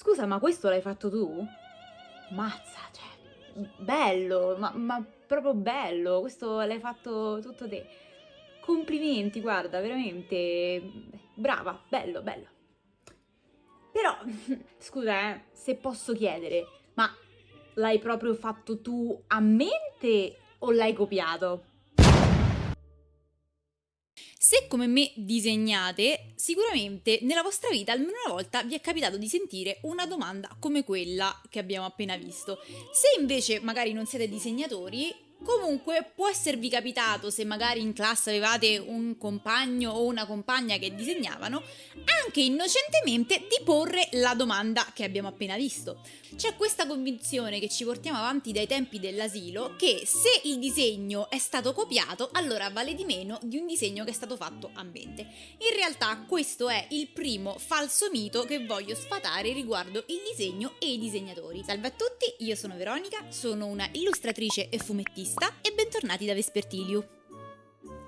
Scusa, ma questo l'hai fatto tu? Mazza, cioè, bello, ma proprio bello, questo l'hai fatto tutto te. Complimenti, guarda, veramente brava, bello, bello. Però, scusa, se posso chiedere, ma l'hai proprio fatto tu a mente o l'hai copiato? Se come me disegnate, sicuramente nella vostra vita almeno una volta vi è capitato di sentire una domanda come quella che abbiamo appena visto. Se invece magari non siete disegnatori, comunque può esservi capitato, se magari in classe avevate un compagno o una compagna che disegnavano, anche innocentemente di porre la domanda che abbiamo appena visto. C'è questa convinzione che ci portiamo avanti dai tempi dell'asilo che se il disegno è stato copiato, allora vale di meno di un disegno che è stato fatto a mente. In realtà questo è il primo falso mito che voglio sfatare riguardo il disegno e i disegnatori. Salve a tutti, io sono Veronica, sono una illustratrice e fumettista e bentornati da Vespertilio,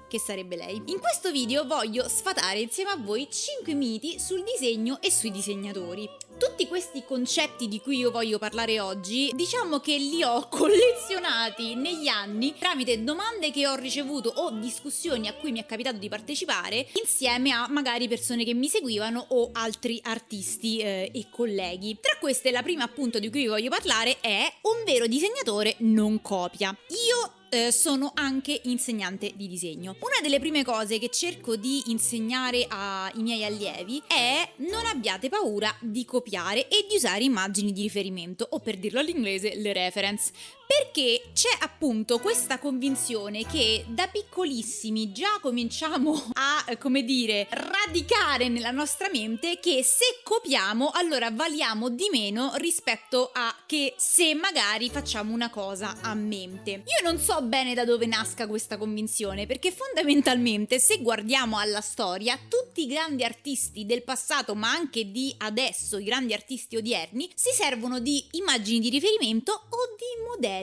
che sarebbe lei. In questo video voglio sfatare insieme a voi 5 miti sul disegno e sui disegnatori. Tutti questi concetti di cui io voglio parlare oggi, diciamo che li ho collezionati negli anni tramite domande che ho ricevuto o discussioni a cui mi è capitato di partecipare insieme a magari persone che mi seguivano o altri artisti e colleghi. Tra queste la prima appunto di cui vi voglio parlare è: un vero disegnatore non copia. Io sono anche insegnante di disegno. Una delle prime cose che cerco di insegnare ai miei allievi è: non abbiate paura di copiare e di usare immagini di riferimento, o per dirlo all'inglese, le reference. Perché c'è appunto questa convinzione che da piccolissimi già cominciamo a, come dire, radicare nella nostra mente che se copiamo allora valiamo di meno rispetto a che se magari facciamo una cosa a mente. Io non so bene da dove nasca questa convinzione, perché fondamentalmente se guardiamo alla storia, tutti i grandi artisti del passato, ma anche di adesso, i grandi artisti odierni, si servono di immagini di riferimento o di modelli.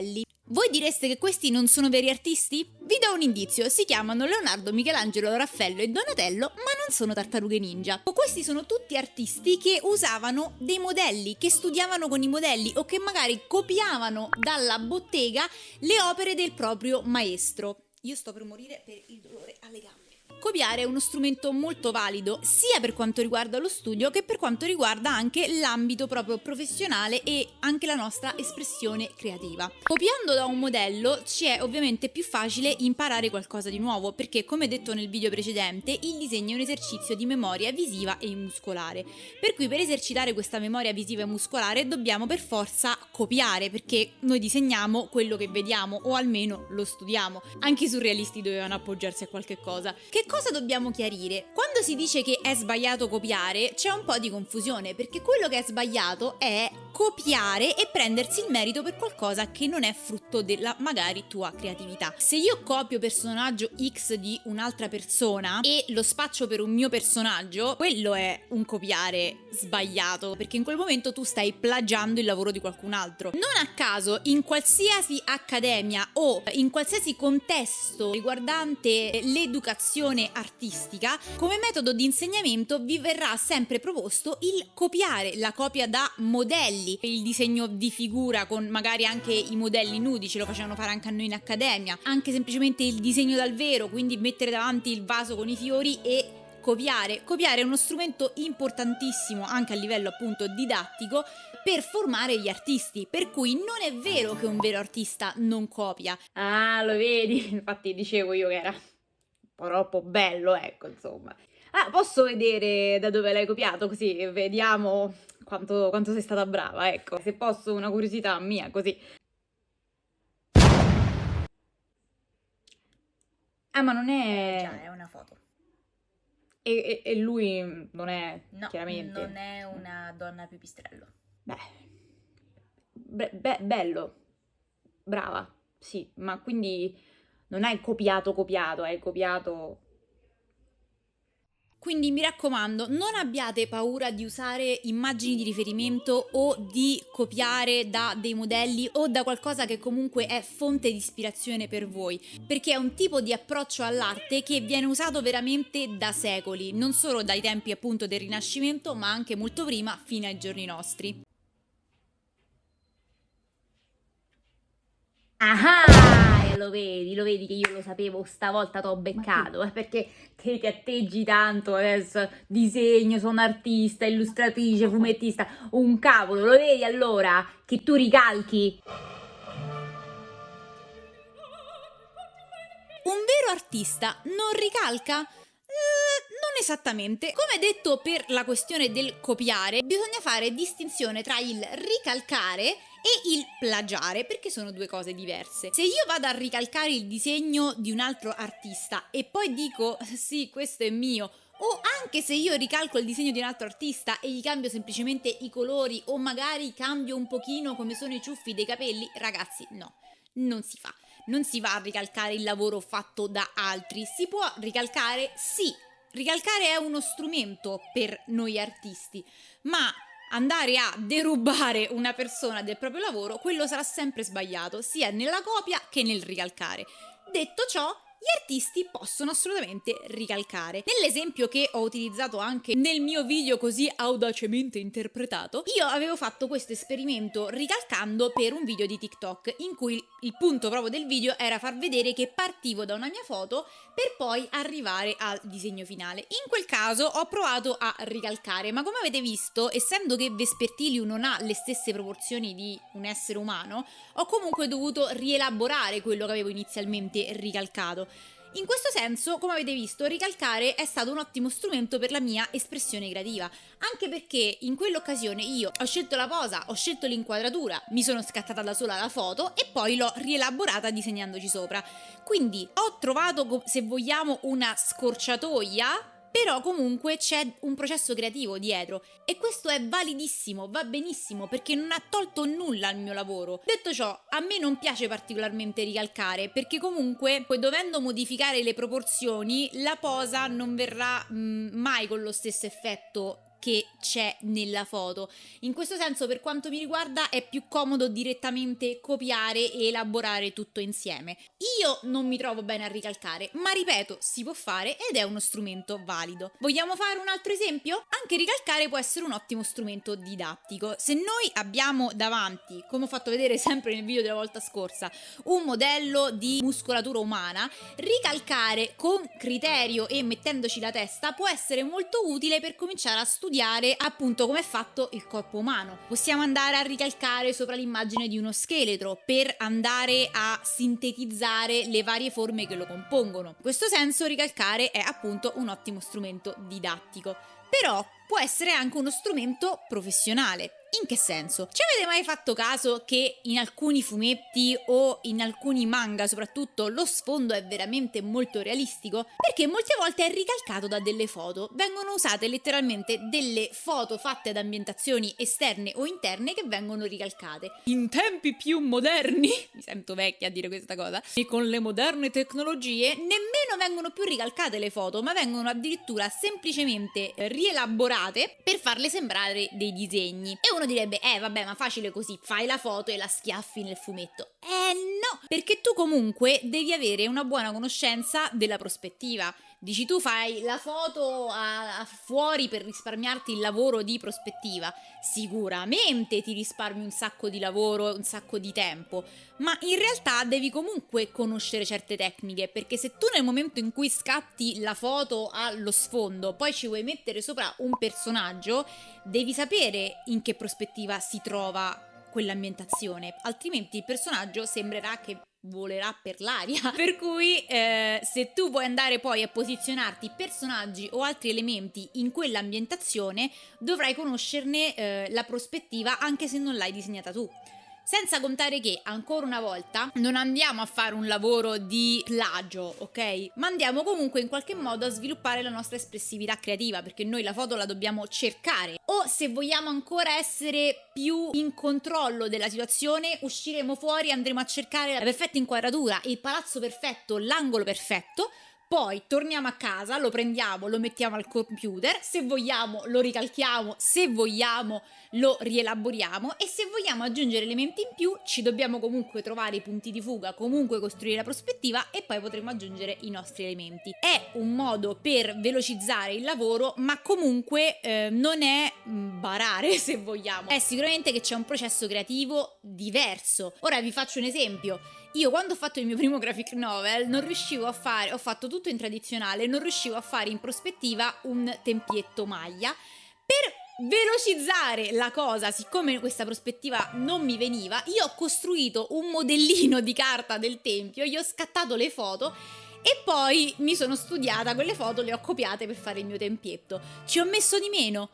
Voi direste che questi non sono veri artisti? Vi do un indizio: si chiamano Leonardo, Michelangelo, Raffaello e Donatello, ma non sono tartarughe ninja. O questi sono tutti artisti che usavano dei modelli, che studiavano con i modelli o che magari copiavano dalla bottega le opere del proprio maestro. Io sto per morire per il dolore alle gambe. Copiare è uno strumento molto valido sia per quanto riguarda lo studio che per quanto riguarda anche l'ambito proprio professionale e anche la nostra espressione creativa. Copiando da un modello ci è ovviamente più facile imparare qualcosa di nuovo, perché come detto nel video precedente il disegno è un esercizio di memoria visiva e muscolare, per cui per esercitare questa memoria visiva e muscolare dobbiamo per forza copiare, perché noi disegniamo quello che vediamo o almeno lo studiamo. Anche i surrealisti dovevano appoggiarsi a qualche cosa. Che cosa dobbiamo chiarire? Quando si dice che è sbagliato copiare, c'è un po' di confusione, perché quello che è sbagliato è copiare e prendersi il merito per qualcosa che non è frutto della magari tua creatività. Se io copio personaggio X di un'altra persona e lo spaccio per un mio personaggio, quello è un copiare sbagliato, perché in quel momento tu stai plagiando il lavoro di qualcun altro. Non a caso, in qualsiasi accademia o in qualsiasi contesto riguardante l'educazione artistica, come metodo di insegnamento vi verrà sempre proposto il copiare, la copia da modelli, il disegno di figura con magari anche i modelli nudi, ce lo facevano fare anche a noi in accademia, anche semplicemente il disegno dal vero, quindi mettere davanti il vaso con i fiori e copiare. Copiare è uno strumento importantissimo anche a livello appunto didattico per formare gli artisti, per cui non è vero che un vero artista non copia. Ah, lo vedi? Infatti dicevo io che era un po' troppo bello, ecco, insomma. Ah, posso vedere da dove l'hai copiato, così vediamo quanto sei stata brava, ecco. Se posso, una curiosità mia, così. Ah, ma non Già, è... è una foto. E lui non è, No, non chiaramente. è una donna pipistrello. Beh, bello, brava, sì, ma quindi non hai copiato, hai copiato... Quindi mi raccomando, non abbiate paura di usare immagini di riferimento o di copiare da dei modelli o da qualcosa che comunque è fonte di ispirazione per voi, perché è un tipo di approccio all'arte che viene usato veramente da secoli, non solo dai tempi appunto del Rinascimento, ma anche molto prima fino ai giorni nostri. Ah, e lo vedi che io lo sapevo, stavolta t'ho beccato, perché te che atteggi tanto adesso, disegno, sono artista, illustratrice, fumettista, un cavolo, lo vedi allora che tu ricalchi? Un vero artista non ricalca? Non esattamente. Come detto per la questione del copiare, bisogna fare distinzione tra il ricalcare e il plagiare, perché sono due cose diverse. Se io vado a ricalcare il disegno di un altro artista e poi dico sì, questo è mio, o anche se io ricalco il disegno di un altro artista e gli cambio semplicemente i colori o magari cambio un pochino come sono i ciuffi dei capelli, ragazzi, no, non si fa. Non si va a ricalcare il lavoro fatto da altri, si può ricalcare, sì, ricalcare è uno strumento per noi artisti, ma andare a derubare una persona del proprio lavoro, quello sarà sempre sbagliato, sia nella copia che nel ricalcare. Detto ciò, gli artisti possono assolutamente ricalcare. Nell'esempio che ho utilizzato anche nel mio video così audacemente interpretato, io avevo fatto questo esperimento ricalcando per un video di TikTok, in cui il punto proprio del video era far vedere che partivo da una mia foto per poi arrivare al disegno finale. In quel caso ho provato a ricalcare, ma come avete visto, essendo che Vespertilio non ha le stesse proporzioni di un essere umano, ho comunque dovuto rielaborare quello che avevo inizialmente ricalcato. In questo senso, come avete visto, ricalcare è stato un ottimo strumento per la mia espressione creativa, anche perché in quell'occasione io ho scelto la posa, ho scelto l'inquadratura, mi sono scattata da sola la foto e poi l'ho rielaborata disegnandoci sopra. Quindi ho trovato, se vogliamo, una scorciatoia, però comunque c'è un processo creativo dietro e questo è validissimo, va benissimo perché non ha tolto nulla al mio lavoro. Detto ciò, a me non piace particolarmente ricalcare perché comunque dovendo modificare le proporzioni la posa non verrà mai con lo stesso effetto che c'è nella foto. In questo senso, per quanto mi riguarda, è più comodo direttamente copiare e elaborare tutto insieme. Io non mi trovo bene a ricalcare, ma ripeto, si può fare ed è uno strumento valido. Vogliamo fare un altro esempio? Anche ricalcare può essere un ottimo strumento didattico. Se noi abbiamo davanti, come ho fatto vedere sempre nel video della volta scorsa, un modello di muscolatura umana, ricalcare con criterio e mettendoci la testa può essere molto utile per cominciare a studiare appunto come è fatto il corpo umano. Possiamo andare a ricalcare sopra l'immagine di uno scheletro per andare a sintetizzare le varie forme che lo compongono. In questo senso ricalcare è appunto un ottimo strumento didattico, però può essere anche uno strumento professionale. In che senso? Ci avete mai fatto caso che in alcuni fumetti o in alcuni manga soprattutto lo sfondo è veramente molto realistico? Perché molte volte è ricalcato da delle foto, vengono usate letteralmente delle foto fatte ad ambientazioni esterne o interne che vengono ricalcate. In tempi più moderni, mi sento vecchia a dire questa cosa, e con le moderne tecnologie nemmeno vengono più ricalcate le foto, ma vengono addirittura semplicemente rielaborate per farle sembrare dei disegni. E uno direbbe, vabbè, ma facile così, fai la foto e la schiaffi nel fumetto. No, perché tu comunque devi avere una buona conoscenza della prospettiva. Dici tu fai la foto a fuori per risparmiarti il lavoro di prospettiva. Sicuramente ti risparmi un sacco di lavoro, un sacco di tempo, ma in realtà devi comunque conoscere certe tecniche, perché se tu nel momento in cui scatti la foto allo sfondo poi ci vuoi mettere sopra un personaggio, devi sapere in che prospettiva si trova quell'ambientazione, altrimenti il personaggio sembrerà che volerà per l'aria. Per cui se tu vuoi andare poi a posizionarti personaggi o altri elementi in quell'ambientazione, dovrai conoscerne la prospettiva anche se non l'hai disegnata tu. Senza contare che, ancora una volta, non andiamo a fare un lavoro di plagio, ok? Ma andiamo comunque in qualche modo a sviluppare la nostra espressività creativa, perché noi la foto la dobbiamo cercare. O se vogliamo ancora essere più in controllo della situazione, usciremo fuori e andremo a cercare la perfetta inquadratura, il palazzo perfetto, l'angolo perfetto, Poi torniamo a casa, lo prendiamo, lo mettiamo al computer, se vogliamo lo ricalchiamo, se vogliamo lo rielaboriamo e se vogliamo aggiungere elementi in più ci dobbiamo comunque trovare i punti di fuga, comunque costruire la prospettiva e poi potremo aggiungere i nostri elementi. È un modo per velocizzare il lavoro, ma comunque non è barare, se vogliamo. È sicuramente che c'è un processo creativo diverso. Ora vi faccio un esempio. Io quando ho fatto il mio primo graphic novel non riuscivo a fare, ho fatto tutto in tradizionale, non riuscivo a fare in prospettiva un tempietto maglia. Per velocizzare la cosa, siccome questa prospettiva non mi veniva, io ho costruito un modellino di carta del tempio, gli ho scattato le foto e poi mi sono studiata quelle foto, le ho copiate per fare il mio tempietto. Ci ho messo di meno?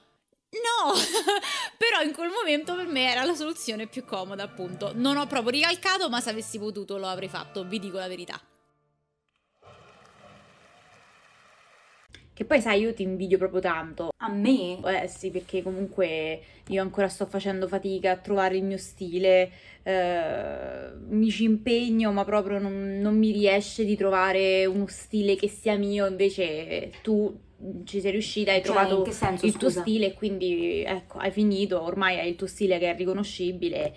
No, però in quel momento per me era la soluzione più comoda, appunto. Non ho proprio ricalcato, ma se avessi potuto lo avrei fatto, vi dico la verità. Che poi sai, io ti invidio proprio tanto. A me? Sì, perché comunque io ancora sto facendo fatica a trovare il mio stile, mi ci impegno, ma proprio non mi riesce di trovare uno stile che sia mio, invece tu ci sei riuscita, hai trovato in che senso, il tuo scusa? stile e quindi ecco, hai finito, ormai hai il tuo stile che è riconoscibile,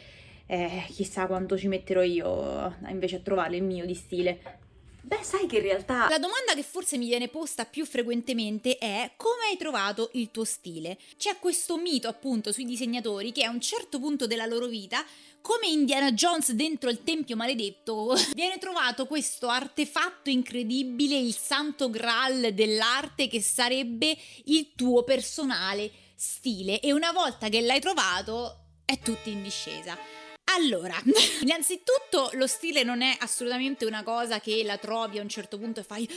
chissà quanto ci metterò io invece a trovare il mio di stile. Beh, sai che in realtà La domanda che forse mi viene posta più frequentemente è: come hai trovato il tuo stile? C'è questo mito appunto sui disegnatori che a un certo punto della loro vita, come Indiana Jones dentro il tempio maledetto, viene trovato questo artefatto incredibile, il santo graal dell'arte che sarebbe il tuo personale stile, e una volta che l'hai trovato è tutto in discesa. Allora, innanzitutto lo stile non è assolutamente una cosa che la trovi a un certo punto e fai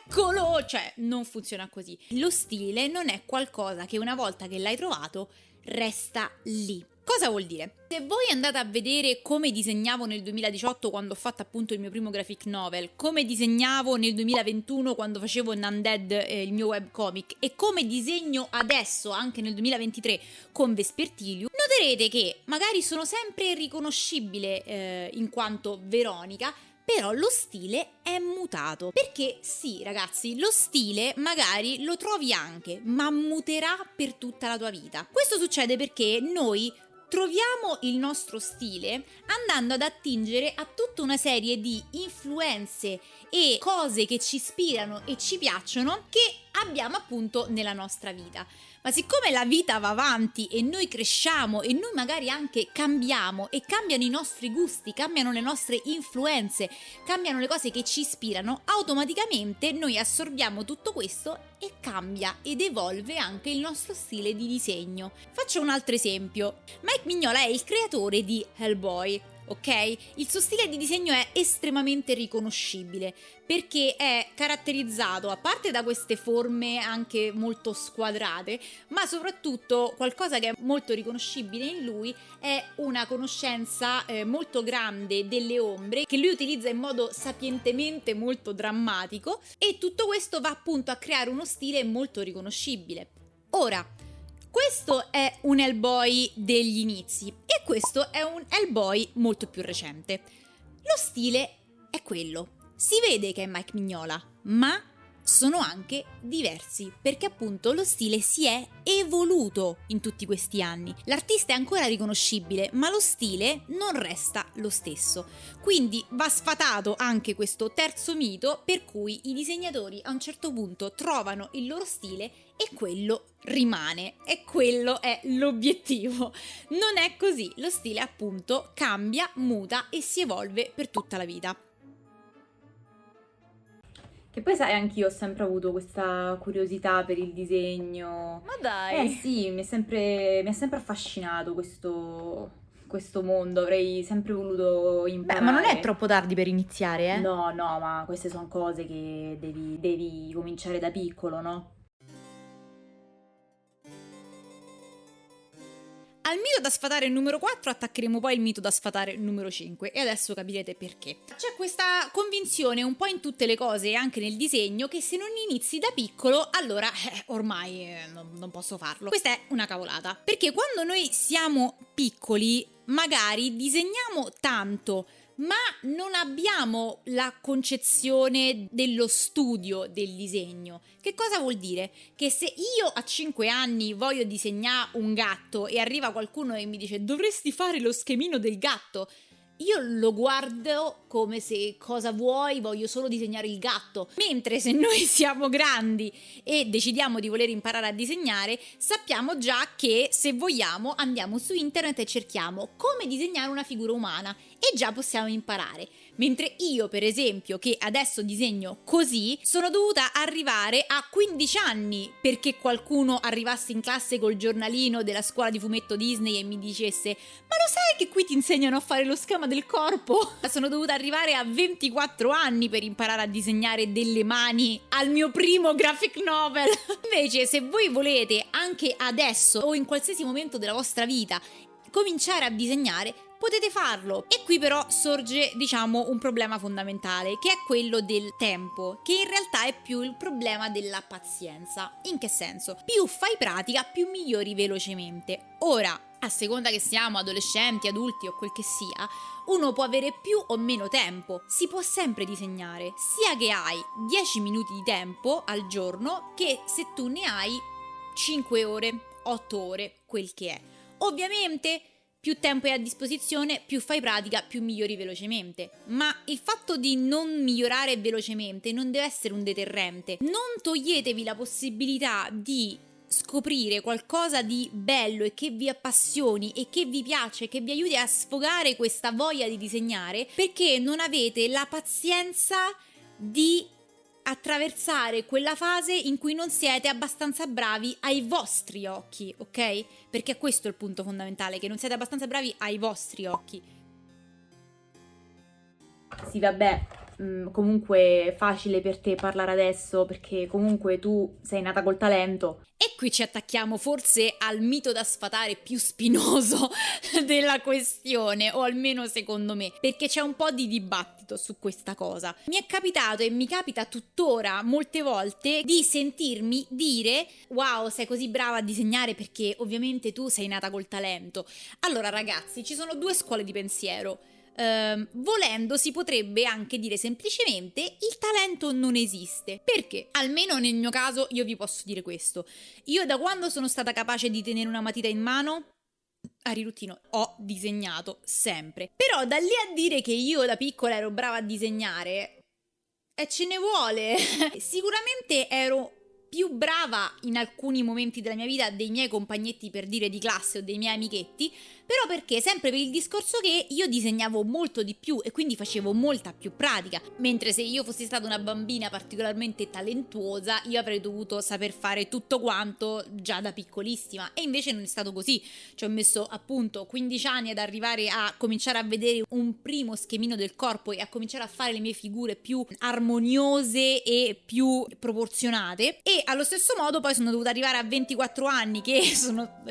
eccolo, cioè non funziona così. Lo stile non è qualcosa che una volta che l'hai trovato resta lì. Cosa vuol dire? Se voi andate a vedere come disegnavo nel 2018 quando ho fatto appunto il mio primo graphic novel, come disegnavo nel 2021 quando facevo Undead, il mio webcomic, e come disegno adesso anche nel 2023 con Vespertilio, noterete che magari sono sempre riconoscibile in quanto Veronica, però lo stile è mutato. Perché sì, ragazzi, lo stile magari lo trovi anche, ma muterà per tutta la tua vita. Questo succede perché noi troviamo il nostro stile andando ad attingere a tutta una serie di influenze e cose che ci ispirano e ci piacciono, che abbiamo appunto nella nostra vita. Ma siccome la vita va avanti e noi cresciamo e noi magari anche cambiamo e cambiano i nostri gusti, cambiano le nostre influenze, cambiano le cose che ci ispirano, automaticamente noi assorbiamo tutto questo e cambia ed evolve anche il nostro stile di disegno. Faccio un altro esempio. Mike Mignola è il creatore di Hellboy. Ok? Il suo stile di disegno è estremamente riconoscibile perché è caratterizzato, a parte da queste forme anche molto squadrate, ma soprattutto qualcosa che è molto riconoscibile in lui è una conoscenza molto grande delle ombre, che lui utilizza in modo sapientemente molto drammatico, e tutto questo va appunto a creare uno stile molto riconoscibile. Ora, questo è un Hellboy degli inizi e questo è un Hellboy molto più recente. Lo stile è quello. Si vede che è Mike Mignola, ma sono anche diversi perché appunto lo stile si è evoluto in tutti questi anni. L'artista è ancora riconoscibile, ma lo stile non resta lo stesso. Quindi va sfatato anche questo terzo mito per cui i disegnatori a un certo punto trovano il loro stile e quello rimane, e quello è l'obiettivo. Non è così, lo stile appunto cambia, muta e si evolve per tutta la vita. Che poi sai, anch'io ho sempre avuto questa curiosità per il disegno. Ma dai! Sì, mi è sempre affascinato questo mondo, avrei sempre voluto imparare. Beh, ma non è troppo tardi per iniziare, eh? No, no, ma queste sono cose che devi cominciare da piccolo, no? Al mito da sfatare numero 4 attaccheremo poi il mito da sfatare numero 5 e adesso capirete perché. C'è questa convinzione un po' in tutte le cose e anche nel disegno che se non inizi da piccolo allora ormai non posso farlo. Questa è una cavolata, perché quando noi siamo piccoli magari disegniamo tanto, ma non abbiamo la concezione dello studio del disegno. Che cosa vuol dire? Che se io a 5 anni voglio disegnare un gatto e arriva qualcuno e mi dice dovresti fare lo schemino del gatto, io lo guardo come se cosa vuoi, voglio solo disegnare il gatto. Mentre se noi siamo grandi e decidiamo di voler imparare a disegnare, sappiamo già che se vogliamo andiamo su internet e cerchiamo come disegnare una figura umana e già possiamo imparare. Mentre io, per esempio, che adesso disegno così, sono dovuta arrivare a 15 anni perché qualcuno arrivasse in classe col giornalino della scuola di fumetto Disney e mi dicesse ma lo sai che qui ti insegnano a fare lo schema del corpo? Sono dovuta arrivare a 24 anni per imparare a disegnare delle mani al mio primo graphic novel. Invece, se voi volete anche adesso o in qualsiasi momento della vostra vita cominciare a disegnare, potete farlo. E qui però sorge, diciamo, un problema fondamentale, che è quello del tempo, che in realtà è più il problema della pazienza. In che senso? Più fai pratica, più migliori velocemente. Ora, a seconda che siamo adolescenti, adulti o quel che sia, uno può avere più o meno tempo. Si può sempre disegnare, sia che hai 10 minuti di tempo al giorno, che se tu ne hai 5 ore, 8 ore, quel che è. Ovviamente più tempo hai a disposizione, più fai pratica, più migliori velocemente. Ma il fatto di non migliorare velocemente non deve essere un deterrente. Non toglietevi la possibilità di scoprire qualcosa di bello e che vi appassioni e che vi piace, che vi aiuti a sfogare questa voglia di disegnare, perché non avete la pazienza di attraversare quella fase in cui non siete abbastanza bravi ai vostri occhi, ok? Perché questo è il punto fondamentale, che non siete abbastanza bravi ai vostri occhi. Sì, vabbè, comunque è facile per te parlare adesso perché comunque tu sei nata col talento. E qui ci attacchiamo forse al mito da sfatare più spinoso della questione, o almeno secondo me, perché c'è un po' di dibattito su questa cosa. Mi è capitato e mi capita tuttora molte volte di sentirmi dire wow, sei così brava a disegnare perché ovviamente tu sei nata col talento. Allora ragazzi, ci sono due scuole di pensiero. Volendo si potrebbe anche dire semplicemente il talento non esiste. Perché? Almeno nel mio caso io vi posso dire questo: io da quando sono stata capace di tenere una matita in mano a riruttino ho disegnato sempre. Però da lì a dire che io da piccola ero brava a disegnare ce ne vuole. Sicuramente ero più brava in alcuni momenti della mia vita dei miei compagnetti, per dire, di classe o dei miei amichetti, però perché sempre per il discorso che io disegnavo molto di più e quindi facevo molta più pratica, mentre se io fossi stata una bambina particolarmente talentuosa io avrei dovuto saper fare tutto quanto già da piccolissima, e invece non è stato così. Ci ho messo appunto 15 anni ad arrivare a cominciare a vedere un primo schemino del corpo e a cominciare a fare le mie figure più armoniose e più proporzionate, e allo stesso modo poi sono dovuta arrivare a 24 anni che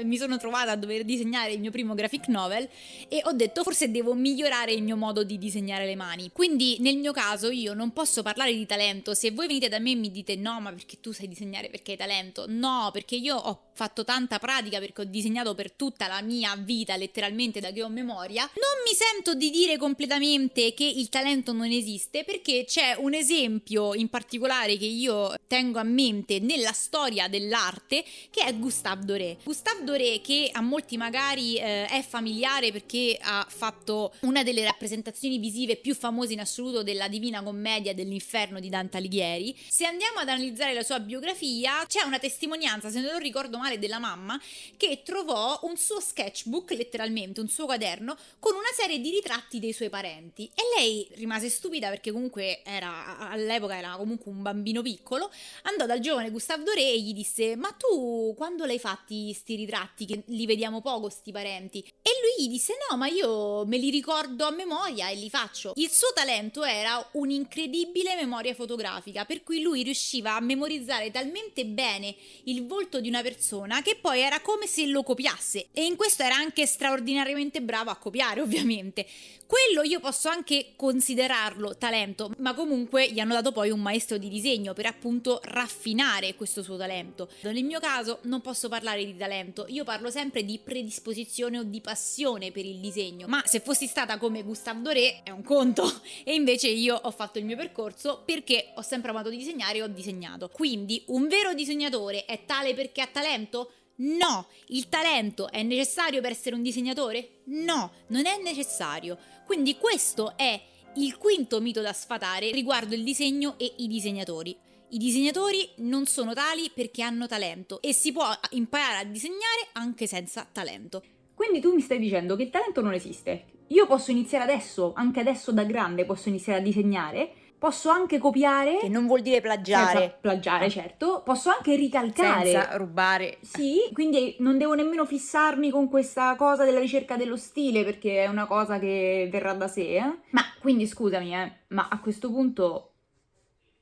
mi sono trovata a dover disegnare il mio primo graphic novel e ho detto forse devo migliorare il mio modo di disegnare le mani. Quindi nel mio caso io non posso parlare di talento. Se voi venite da me e mi dite no ma perché tu sai disegnare perché hai talento, no, perché io ho fatto tanta pratica, perché ho disegnato per tutta la mia vita letteralmente da che ho memoria. Non mi sento di dire completamente che il talento non esiste, perché c'è un esempio in particolare che io tengo a mente nella storia dell'arte, che è Gustave Doré. Gustave Doré, che a molti magari è familiare perché ha fatto una delle rappresentazioni visive più famose in assoluto della Divina Commedia dell'Inferno di Dante Alighieri. Se andiamo ad analizzare la sua biografia, c'è una testimonianza, se non ricordo male, della mamma che trovò un suo sketchbook, letteralmente un suo quaderno con una serie di ritratti dei suoi parenti, e lei rimase stupida perché comunque all'epoca era comunque un bambino piccolo. Andò dal giovane Gustave Doré e gli disse ma tu quando l'hai fatti sti ritratti che li vediamo poco sti parenti? E lui gli disse no ma io me li ricordo a memoria e li faccio. Il suo talento era un'incredibile memoria fotografica, per cui lui riusciva a memorizzare talmente bene il volto di una persona che poi era come se lo copiasse, e in questo era anche straordinariamente bravo a copiare, ovviamente. Quello io posso anche considerarlo talento, ma comunque gli hanno dato poi un maestro di disegno per appunto raffinare sfatare questo suo talento. Nel mio caso non posso parlare di talento, io parlo sempre di predisposizione o di passione per il disegno, ma se fossi stata come Gustave Doré è un conto, e invece io ho fatto il mio percorso perché ho sempre amato disegnare e ho disegnato. Quindi un vero disegnatore è tale perché ha talento? No. Il talento è necessario per essere un disegnatore? No, non è necessario. Quindi questo è il quinto mito da sfatare riguardo il disegno e i disegnatori. I disegnatori non sono tali perché hanno talento e si può imparare a disegnare anche senza talento. Quindi tu mi stai dicendo che il talento non esiste. Io posso iniziare adesso, anche adesso da grande posso iniziare a disegnare, posso anche copiare, Che non vuol dire plagiare. senza plagiare, certo, posso anche ricalcare. Senza rubare. Sì, quindi non devo nemmeno fissarmi con questa cosa della ricerca dello stile, perché è una cosa che verrà da sé, eh? Ma quindi scusami, ma a questo punto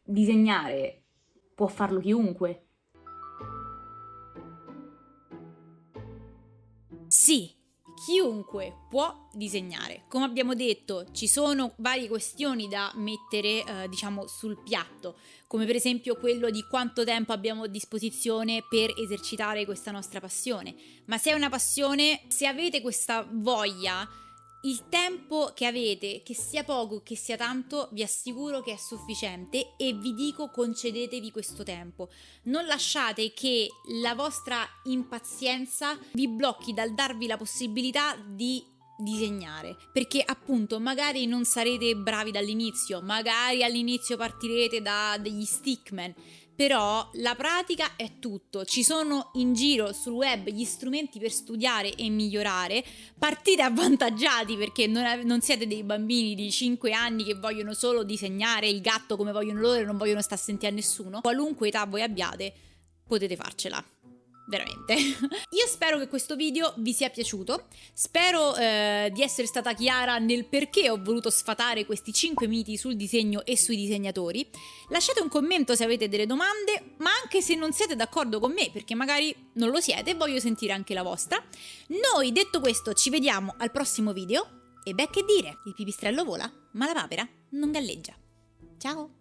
disegnare può farlo chiunque. Sì, chiunque può disegnare. Come abbiamo detto, ci sono varie questioni da mettere, diciamo, sul piatto, come per esempio quello di quanto tempo abbiamo a disposizione per esercitare questa nostra passione. Ma se è una passione, se avete questa voglia, il tempo che avete, che sia poco, che sia tanto, vi assicuro che è sufficiente e vi dico concedetevi questo tempo. Non lasciate che la vostra impazienza vi blocchi dal darvi la possibilità di disegnare, perché appunto magari non sarete bravi dall'inizio, magari all'inizio partirete da degli stickman, però la pratica è tutto. Ci sono in giro sul web gli strumenti per studiare e migliorare. Partite avvantaggiati perché non siete dei bambini di 5 anni che vogliono solo disegnare il gatto come vogliono loro e non vogliono stare a sentire a nessuno. Qualunque età voi abbiate, potete farcela. Veramente. Io spero che questo video vi sia piaciuto, spero di essere stata chiara nel perché ho voluto sfatare questi 5 miti sul disegno e sui disegnatori. Lasciate un commento se avete delle domande, ma anche se non siete d'accordo con me, perché magari non lo siete, voglio sentire anche la vostra. Noi, detto questo, ci vediamo al prossimo video e beh, che dire, il pipistrello vola, ma la papera non galleggia. Ciao!